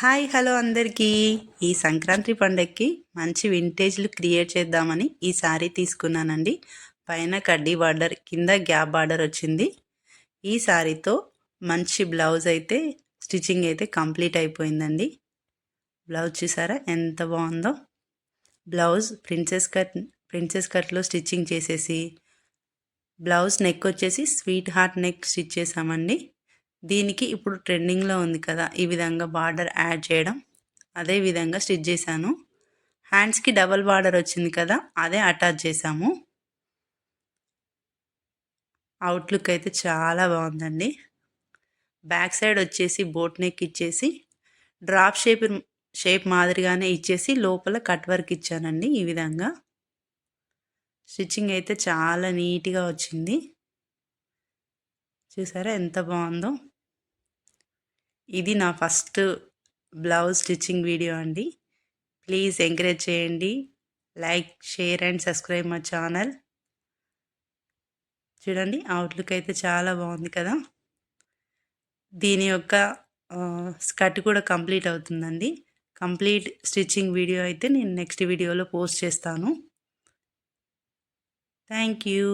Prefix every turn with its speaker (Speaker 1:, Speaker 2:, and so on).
Speaker 1: Hi hello అందరికీ. ఈ సంక్రాంతి పండగకి మంచి వింటేజ్లు క్రియేట్ చేద్దామని ఈ శారీ తీసుకున్నానండి. పైన కడ్డీ బార్డర్, కింద గ్యాప్ బార్డర్ వచ్చింది. ఈ శారీతో మంచి బ్లౌజ్ అయితే స్టిచ్చింగ్ అయితే కంప్లీట్ అయిపోయిందండి. బ్లౌజ్ చూసారా ఎంత బాగుందో. బ్లౌజ్ ప్రిన్సెస్ కట్లో స్టిచ్చింగ్ చేసేసి బ్లౌజ్ నెక్ వచ్చేసి స్వీట్ హార్ట్ నెక్ స్టిచ్ చేసామండి. దీనికి ఇప్పుడు ట్రెండింగ్లో ఉంది కదా, ఈ విధంగా బార్డర్ యాడ్ చేయడం. అదే విధంగా స్టిచ్ చేశాను. హ్యాండ్స్కి డబల్ బార్డర్ వచ్చింది కదా, అదే అటాచ్ చేసాము. అవుట్లుక్ అయితే చాలా బాగుందండి. బ్యాక్ సైడ్ వచ్చేసి బోట్ నెక్ ఇచ్చేసి డ్రాప్ షేప్ మాదిరిగానే ఇచ్చేసి లోపల కట్ వర్క్ ఇచ్చానండి. ఈ విధంగా స్టిచ్చింగ్ అయితే చాలా నీట్గా వచ్చింది. చూసారా ఎంత బాగుందో. ఇది నా ఫస్ట్ బ్లౌజ్ స్టిచ్చింగ్ వీడియో అండి. ప్లీజ్ ఎంకరేజ్ చేయండి. Like, share and subscribe my channel. చూడండి అవుట్లుక్ అయితే చాలా బాగుంది కదా. దీని యొక్క స్కర్ట్ కూడా కంప్లీట్ అవుతుందండి. కంప్లీట్ స్టిచ్చింగ్ వీడియో అయితే నేను నెక్స్ట్ వీడియోలో పోస్ట్ చేస్తాను. Thank you.